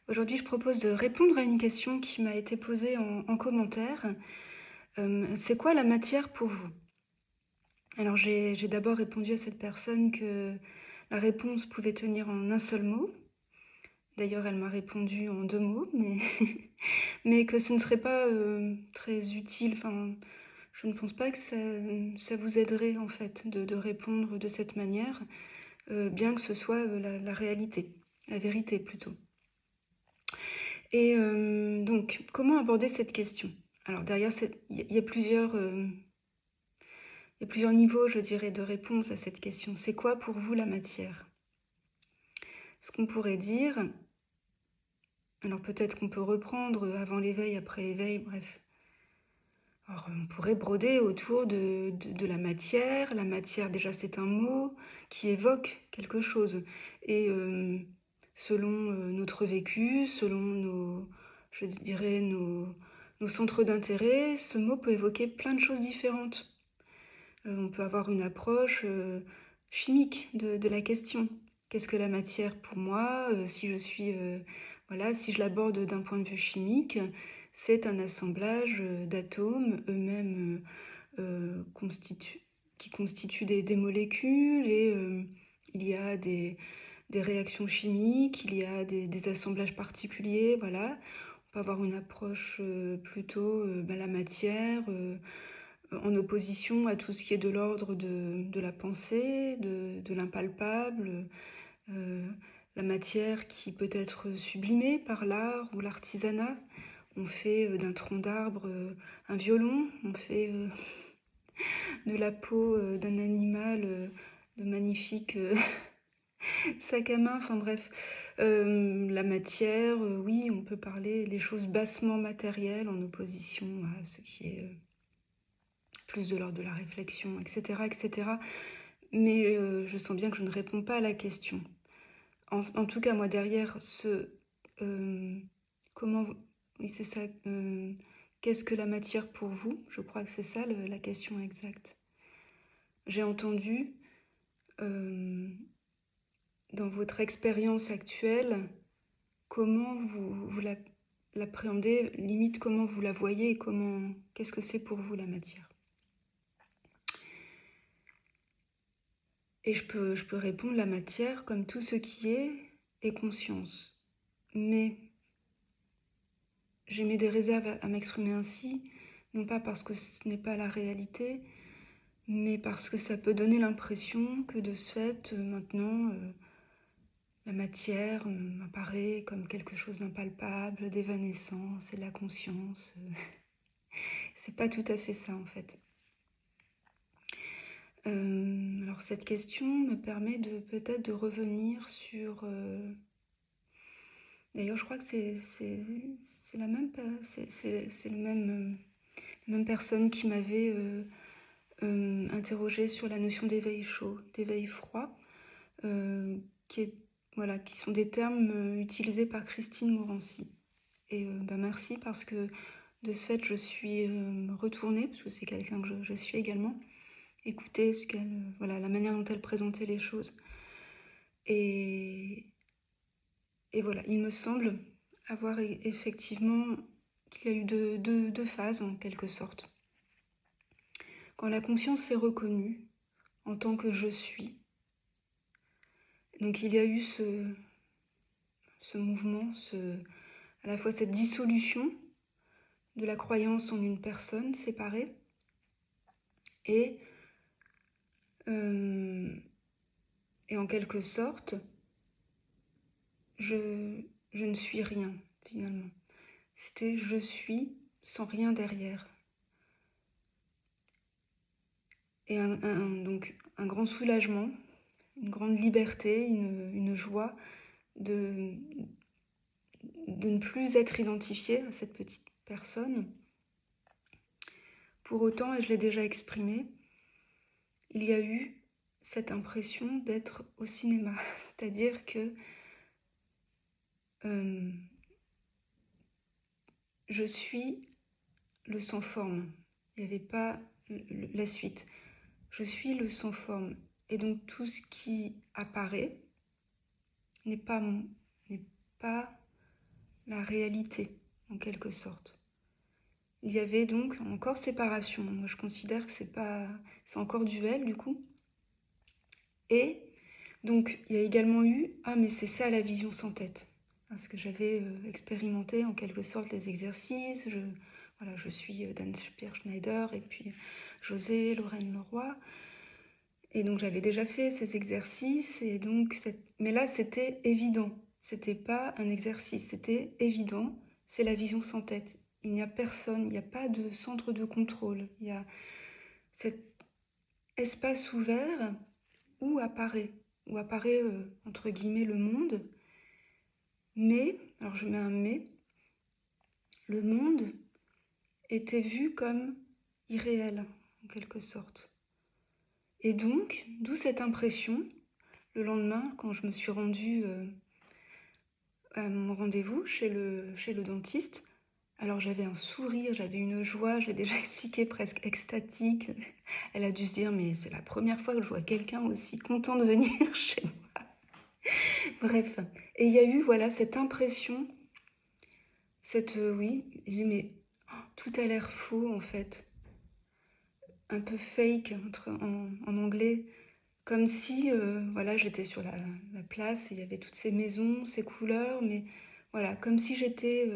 Aujourd'hui, je propose de répondre à une question qui m'a été posée en commentaire. C'est quoi la matière pour vous? Alors j'ai d'abord répondu à cette personne que la réponse pouvait tenir en un seul mot. D'ailleurs, elle m'a répondu en 2 mots, mais mais que ce ne serait pas, très utile, enfin, je ne pense pas que ça vous aiderait en fait de répondre de cette manière, bien que ce soit, la réalité, la vérité plutôt. Et donc, comment aborder cette question? Alors derrière cette il y a plusieurs, il y a plusieurs niveaux, je dirais, de réponse à cette question. C'est quoi pour vous la matière? Ce qu'on pourrait dire, alors peut-être qu'on peut reprendre, avant l'éveil, après l'éveil, bref. Alors on pourrait broder autour de la matière. La matière, déjà, c'est un mot qui évoque quelque chose et selon, notre vécu, selon nos je dirais nos centres d'intérêt, ce mot peut évoquer plein de choses différentes. On peut avoir une approche, chimique de la question. Qu'est-ce que la matière pour moi? Si je suis, voilà, si je l'aborde d'un point de vue chimique, c'est un assemblage, d'atomes, eux-mêmes, constitu qui constituent des molécules et il y a des réactions chimiques, il y a des assemblages particuliers, voilà. On peut avoir une approche, plutôt, la matière, en opposition à tout ce qui est de l'ordre de la pensée, de l'impalpable, heu, la matière qui peut être sublimée par l'art ou l'artisanat. On fait, d'un tronc d'arbre, un violon, on fait, de la peau, d'un animal, de magnifiques, sacs à main, enfin bref. La matière, oui, on peut parler des choses bassement matérielles en opposition à ce qui est, plus de l'ordre de la réflexion, et cetera, et cetera. Mais je sens bien que je ne réponds pas à la question. En tout cas, moi, derrière ce, comment vous oui, c'est ça, qu'est-ce que la matière pour vous? Je crois que c'est ça la question exacte. J'ai entendu, hem, dans votre expérience actuelle, comment vous l'appréhendez, limite comment vous la voyez et comment qu'est-ce que c'est pour vous la matière? Et je peux répondre la matière, comme tout ce qui est conscience. Mais j'émets des réserves à m'exprimer ainsi, non pas parce que ce n'est pas la réalité, mais parce que ça peut donner l'impression que de ce fait, maintenant, la matière, m'apparaît comme quelque chose d'impalpable, d'évanescent, c'est de la conscience, c'est pas tout à fait ça, en fait. Alors cette question me permet de peut-être de revenir sur, d'ailleurs je crois que c'est la même pe c'est le même, la même personne qui m'avait, interrogée sur la notion d'éveil chaud, d'éveil froid, qui est voilà, qui sont des termes, utilisés par Christine Morancy et merci parce que de ce fait je suis, retournée, parce que c'est quelqu'un que je suis également, écouter ce qu'elle, voilà, la manière dont elle présentait les choses et voilà, il me semble avoir effectivement qu'il y a eu deux phases en quelque sorte. Quand la conscience s'est reconnue en tant que je suis, donc il y a eu ce mouvement, à la fois cette dissolution de la croyance en une personne séparée et, euh, et en quelque sorte, je ne suis rien finalement. C'était je suis sans rien derrière. Et donc un grand soulagement, une grande liberté, une joie de, de ne plus être identifiée à cette petite personne. Pour autant, et je l'ai déjà exprimé, il y a eu cette impression d'être au cinéma. C'est-à-dire que euh, je suis le sans forme. Il n'y avait pas la suite. Je suis le sans forme. Et donc tout ce qui apparaît n'est pas la réalité, en quelque sorte. Il y avait donc encore séparation. Moi, je considère que c'est encore duel, du coup. Et donc, il y a également eu, ah, mais c'est ça la vision sans tête. Parce que j'avais expérimenté en quelque sorte les exercices. Voilà, je suis Dan Pierre Schneider et puis José, Lorraine Leroy. Et donc, j'avais déjà fait ces exercices. Et donc, mais là, c'était évident. C'était pas un exercice, c'était évident. C'est la vision sans tête. Il n'y a personne, il n'y a pas de centre de contrôle. Il y a cet espace ouvert où apparaît entre guillemets le monde. Mais, alors je mets un mais, le monde était vu comme irréel, en quelque sorte. Et donc, d'où cette impression, le lendemain, quand je me suis rendue à mon rendez-vous chez le dentiste, alors j'avais un sourire, j'avais une joie, j'ai déjà expliqué, presque extatique. Elle a dû se dire, mais c'est la première fois que je vois quelqu'un aussi content de venir chez moi. Bref, et il y a eu voilà cette impression, oui, mais tout a l'air faux en fait, un peu fake en anglais, comme si voilà, j'étais sur la place et il y avait toutes ces maisons, ces couleurs, mais voilà, comme si j'étais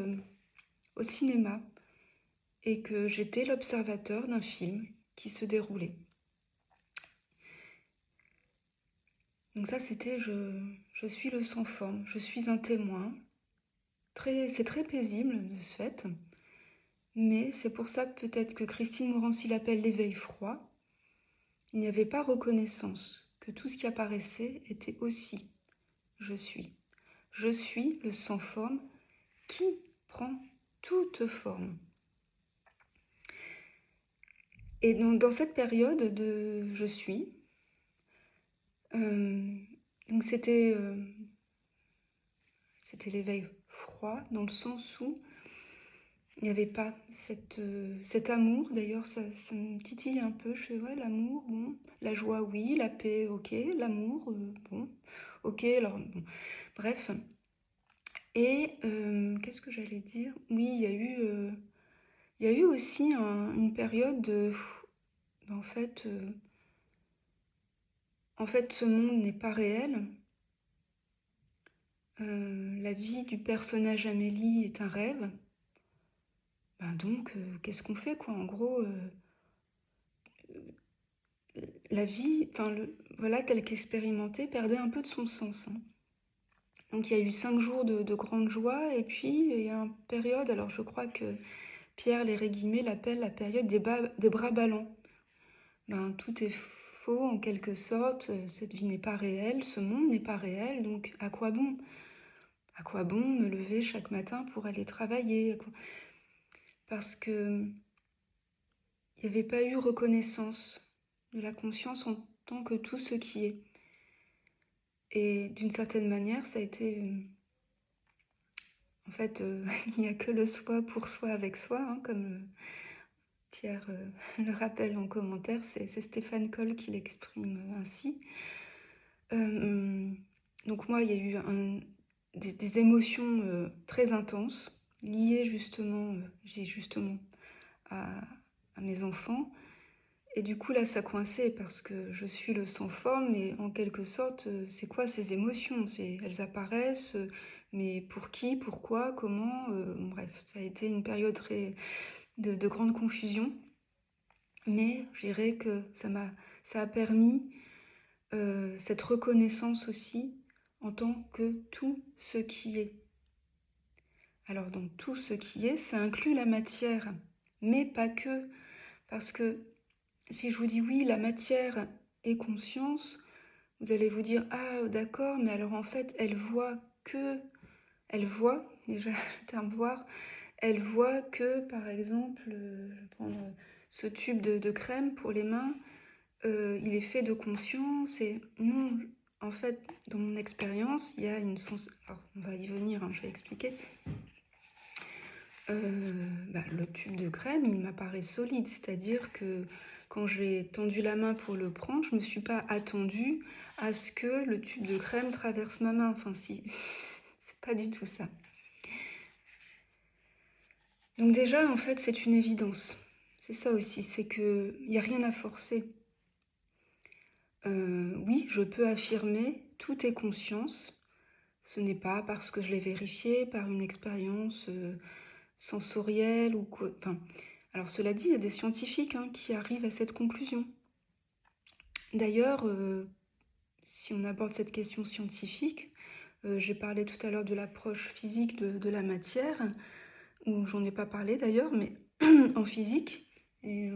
au cinéma et que j'étais l'observateur d'un film qui se déroulait. Donc ça, c'était je suis le sans forme, je suis un témoin. C'est très paisible de ce fait, mais c'est pour ça peut-être que Christine Morancy l'appelle l'éveil froid. Il n'y avait pas reconnaissance que tout ce qui apparaissait était aussi je suis. Je suis le sans forme qui prend toute forme. Et dans cette période de je suis, donc c'était l'éveil froid dans le sens où il n'y avait pas cet amour. D'ailleurs, ça me titille un peu. Je fais, ouais, l'amour, bon. La joie, oui. La paix, ok. L'amour, bon. Ok, alors, bon. Bref. Et qu'est-ce que j'allais dire? Oui, il y a eu aussi une période de... Ben, en fait, ce monde n'est pas réel. La vie du personnage Amélie est un rêve. Ben donc, qu'est-ce qu'on fait, quoi? En gros, la vie, voilà, telle qu'expérimentée, perdait un peu de son sens. Hein. Donc il y a eu 5 jours de grande joie, et puis il y a une période, alors je crois que Pierre Léry-Guillemets l'appelle la période des bras ballants. Ben, tout est faux en quelque sorte, cette vie n'est pas réelle, ce monde n'est pas réel, donc à quoi bon? À quoi bon me lever chaque matin pour aller travailler? Parce que il n'y avait pas eu reconnaissance de la conscience en tant que tout ce qui est. Et d'une certaine manière, ça a été... en fait, il n'y a que le soi pour soi avec soi, hein, comme Pierre le rappelle en commentaire, c'est Stéphane Coll qui l'exprime ainsi. Donc moi, il y a eu des émotions très intenses, liées justement, à mes enfants. Et du coup, là, ça coinçait parce que je suis le sans forme, mais en quelque sorte, c'est quoi ces émotions? Elles apparaissent, mais pour qui, pourquoi, comment? Bref, ça a été une période de grande confusion. Mais je dirais que ça a permis cette reconnaissance aussi en tant que tout ce qui est. Alors, dans tout ce qui est, ça inclut la matière, mais pas que, parce que si je vous dis oui, la matière est conscience, vous allez vous dire ah d'accord, mais alors en fait elle voit, déjà le terme voir, elle voit que par exemple, je vais prendre ce tube de crème pour les mains, il est fait de conscience et non, en fait dans mon expérience il y a une sens. Alors on va y venir, hein, je vais expliquer. Le tube de crème, il m'apparaît solide, c'est-à-dire que quand j'ai tendu la main pour le prendre, je ne me suis pas attendue à ce que le tube de crème traverse ma main. Enfin, si, c'est pas du tout ça. Donc déjà, en fait, c'est une évidence. C'est ça aussi, c'est qu'il y a rien à forcer. Oui, je peux affirmer, tout est conscience. Ce n'est pas parce que je l'ai vérifié par une expérience, sensorielle ou quoi enfin, alors cela dit, il y a des scientifiques, hein, qui arrivent à cette conclusion. D'ailleurs, si on aborde cette question scientifique, j'ai parlé tout à l'heure de l'approche physique de la matière, ou j'en ai pas parlé d'ailleurs, mais en physique, et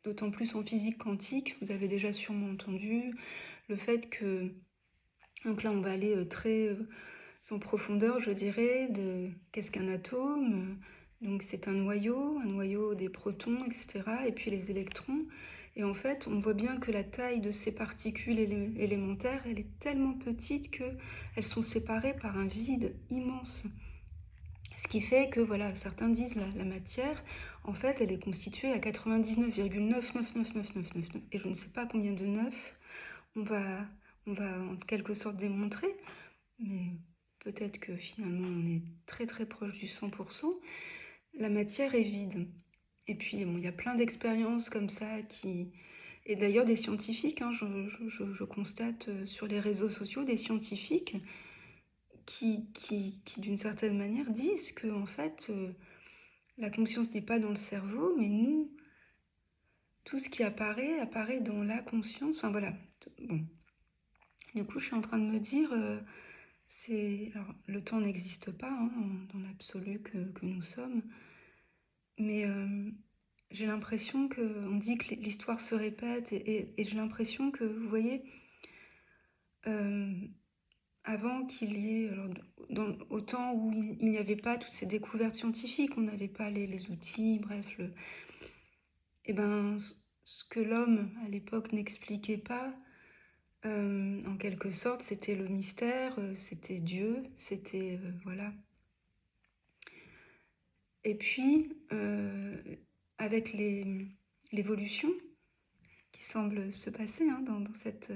d'autant plus en physique quantique, vous avez déjà sûrement entendu le fait que, donc là on va aller très en profondeur, je dirais, de qu'est-ce qu'un atome. Donc c'est un noyau des protons, etc. Et puis les électrons. Et en fait, on voit bien que la taille de ces particules élémentaires, elle est tellement petite qu'elles sont séparées par un vide immense. Ce qui fait que, voilà, certains disent la matière, en fait, elle est constituée à 99,9999999, et je ne sais pas combien de 9 on va en quelque sorte démontrer, mais peut-être que finalement on est très très proche du 100%. La matière est vide. Et puis bon, il y a plein d'expériences comme ça qui... Et d'ailleurs des scientifiques, hein, je constate sur les réseaux sociaux des scientifiques qui d'une certaine manière disent que en fait la conscience n'est pas dans le cerveau, mais nous, tout ce qui apparaît dans la conscience. Enfin voilà. Bon. Du coup, je suis en train de me dire, alors, le temps n'existe pas, hein, dans l'absolu que nous sommes, mais j'ai l'impression on dit que l'histoire se répète, et j'ai l'impression que, vous voyez, avant qu'il y ait, alors, au temps où il n'y avait pas toutes ces découvertes scientifiques, on n'avait pas les outils, bref, et ben, ce que l'homme à l'époque n'expliquait pas, en quelque sorte, c'était le mystère, c'était Dieu, c'était voilà. Et puis, avec l'évolution qui semble se passer, hein, dans cette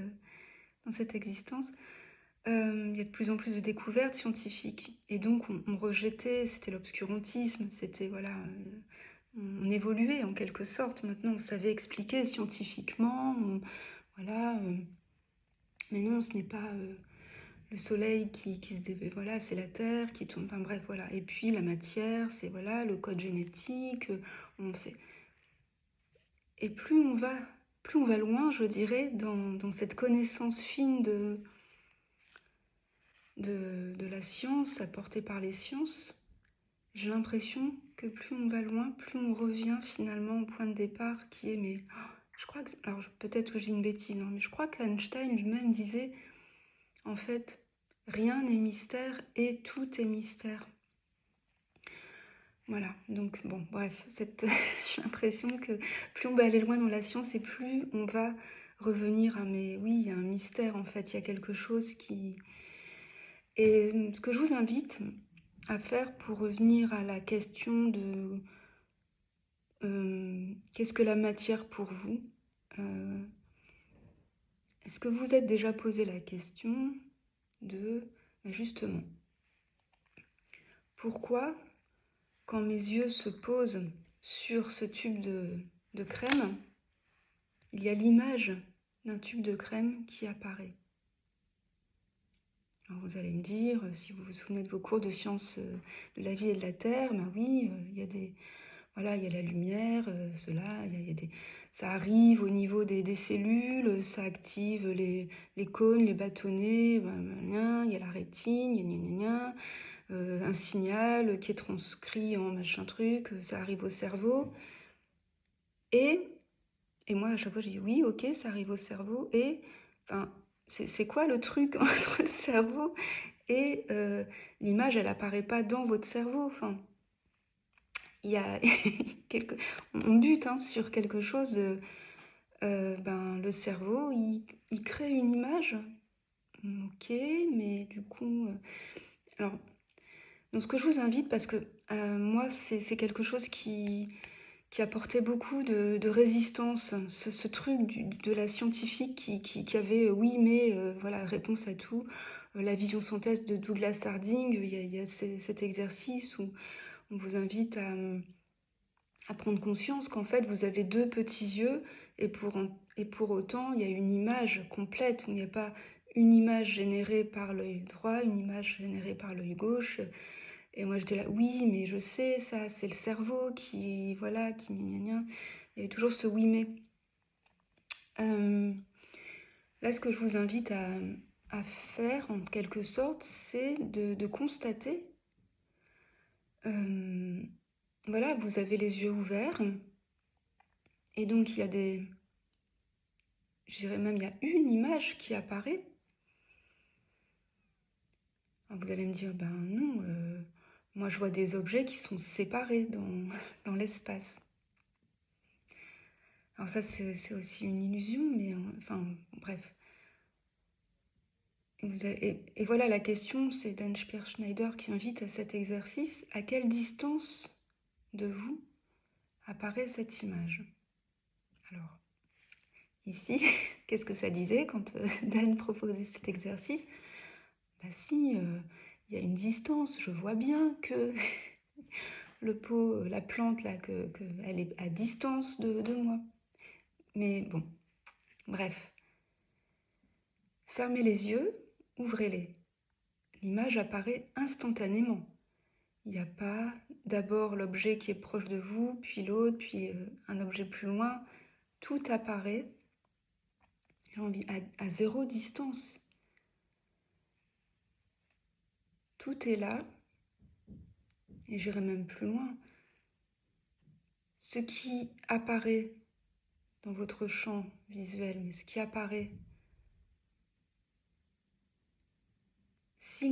existence, il y a de plus en plus de découvertes scientifiques. Et donc, on rejetait, c'était l'obscurantisme, c'était, voilà, on évoluait en quelque sorte. Maintenant, on savait expliquer scientifiquement, voilà. Mais non, ce n'est pas le soleil qui se développe, voilà, c'est la Terre qui tourne, enfin bref, voilà. Et puis la matière, c'est, voilà, le code génétique, on sait. Et plus on va loin, je dirais, dans cette connaissance fine de la science apportée par les sciences, j'ai l'impression que plus on va loin, plus on revient finalement au point de départ qui est, mais je crois que, alors peut-être que je dis une bêtise, hein, mais je crois qu'Einstein lui-même disait, en fait, rien n'est mystère et tout est mystère. Voilà, donc bon, bref, j'ai l'impression que plus on va aller loin dans la science et plus on va revenir à, mais oui, il y a un mystère en fait, il y a quelque chose qui... Et ce que je vous invite à faire pour revenir à la question de qu'est-ce que la matière pour vous, est-ce que vous êtes déjà posé la question de, justement, pourquoi, quand mes yeux se posent sur ce tube de crème, il y a l'image d'un tube de crème qui apparaît. Alors vous allez me dire, si vous vous souvenez de vos cours de sciences de la vie et de la Terre, ben oui, il y a voilà, il y a la lumière, ça arrive au niveau des cellules, ça active les cônes, les bâtonnets, il y a la rétine, un signal qui est transcrit en machin truc, ça arrive au cerveau. Et moi, à chaque fois, je dis oui, ok, ça arrive au cerveau. Et enfin, c'est quoi le truc entre le cerveau et l'image, elle apparaît pas dans votre cerveau. Enfin, il y a on bute, hein, sur quelque chose. Le cerveau, il crée une image. Ok, mais du coup, alors, donc ce que je vous invite, parce que moi, c'est quelque chose qui apportait beaucoup de résistance, ce truc de la scientifique qui avait, oui, mais voilà, réponse à tout. La vision synthèse de Douglas Harding, il y a cet exercice où on vous invite à prendre conscience qu'en fait, vous avez deux petits yeux et pour autant, il y a une image complète. Il n'y a pas une image générée par l'œil droit, une image générée par l'œil gauche. Et moi, j'étais là, oui, mais je sais, ça, c'est le cerveau qui, voilà, qui gna gna gna. Il y avait toujours ce oui, mais. Là, ce que je vous invite à faire, en quelque sorte, c'est de constater. Voilà, vous avez les yeux ouverts. Et donc, il y a je dirais même, il y a une image qui apparaît. Alors, vous allez me dire, ben non, moi je vois des objets qui sont séparés dans l'espace. Alors ça, c'est aussi une illusion, mais enfin, bref. Et voilà, la question, c'est Dan Speer-Schneider qui invite à cet exercice. À quelle distance de vous apparaît cette image? Alors, ici, qu'est-ce que ça disait quand Dan proposait cet exercice? Bah si, il y a une distance, je vois bien que le pot, la plante, là, elle est à distance de moi. Mais bon, bref. Fermez les yeux, ouvrez-les. L'image apparaît instantanément. Il n'y a pas d'abord l'objet qui est proche de vous, puis l'autre, puis un objet plus loin. Tout apparaît à zéro distance. Tout est là, et j'irai même plus loin. Ce qui apparaît dans votre champ visuel, mais ce qui apparaît, si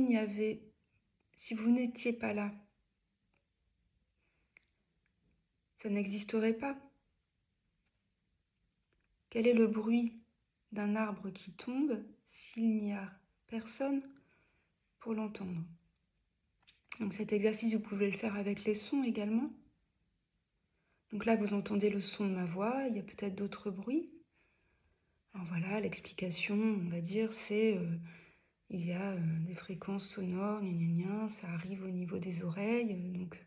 vous n'étiez pas là, ça n'existerait pas. Quel est le bruit d'un arbre qui tombe s'il n'y a personne pour l'entendre? Donc cet exercice, vous pouvez le faire avec les sons également. Donc là, vous entendez le son de ma voix, il y a peut-être d'autres bruits. Alors voilà, l'explication, on va dire, c'est il y a des fréquences sonores, gna gna gna, ça arrive au niveau des oreilles, donc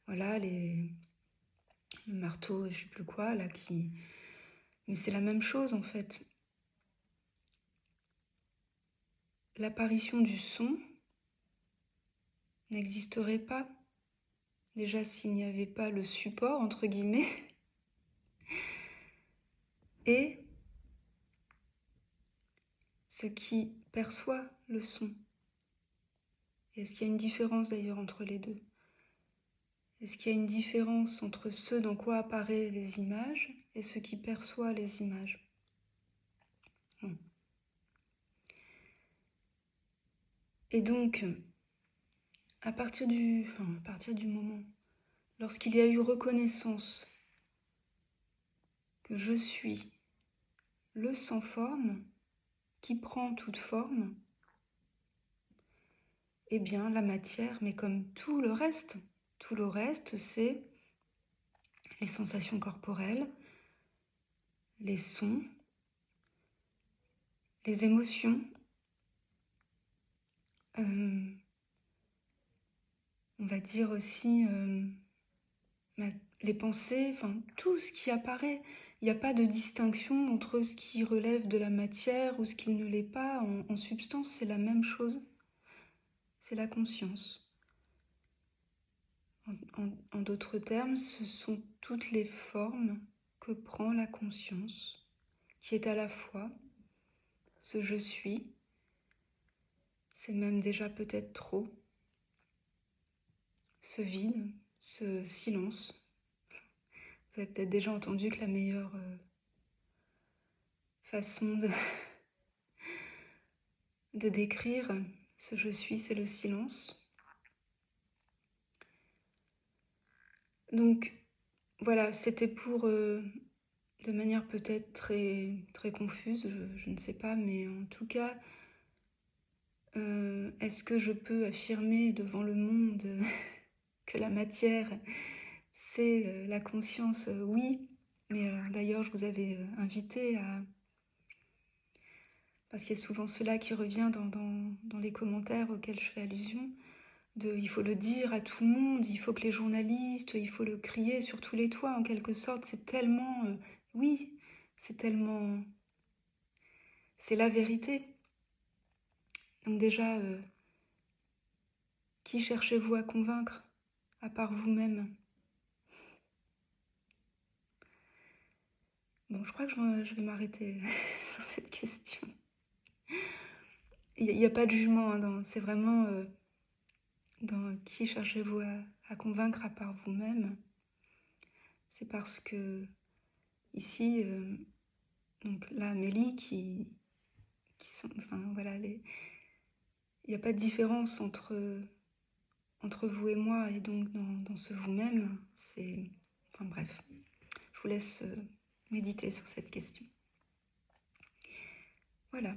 voilà, le marteau, je sais plus quoi, là, qui... Mais c'est la même chose, en fait. L'apparition du son n'existerait pas. Déjà, s'il n'y avait pas le support, entre guillemets, et ce qui perçoit le son. Est-ce qu'il y a une différence d'ailleurs entre les deux? Est-ce qu'il y a une différence entre ce dans quoi apparaissent les images et ce qui perçoit les images? Et donc, à partir du moment, lorsqu'il y a eu reconnaissance que je suis le sans forme qui prend toute forme, eh bien la matière, mais comme tout le reste, c'est les sensations corporelles, les sons, les émotions, on va dire aussi les pensées, enfin tout ce qui apparaît. Il n'y a pas de distinction entre ce qui relève de la matière ou ce qui ne l'est pas. En substance, c'est la même chose. C'est la conscience. En d'autres termes, ce sont toutes les formes que prend la conscience, qui est à la fois ce je suis, c'est même déjà peut-être trop, ce vide, ce silence. Vous avez peut-être déjà entendu que la meilleure façon de décrire ce je suis, c'est le silence. Donc voilà, c'était pour, de manière peut-être très, très confuse, je ne sais pas, mais en tout cas, est-ce que je peux affirmer devant le monde que la matière, c'est la conscience? Oui, mais d'ailleurs, je vous avais invité à... Parce qu'il y a souvent cela qui revient dans les commentaires auxquels je fais allusion. il faut le dire à tout le monde, il faut que les journalistes, il faut le crier sur tous les toits en quelque sorte. C'est tellement, oui, c'est tellement c'est la vérité. Donc déjà, qui cherchez-vous à convaincre à part vous-même? Bon, je crois que je vais m'arrêter sur cette question. Il y a pas de jugement, hein, c'est vraiment, dans qui cherchez-vous à convaincre à part vous-même? C'est parce que ici, donc là, Amélie qui sont enfin voilà, il y a pas de différence entre vous et moi et donc dans ce vous-même, c'est enfin bref, je vous laisse, méditer sur cette question. Voilà.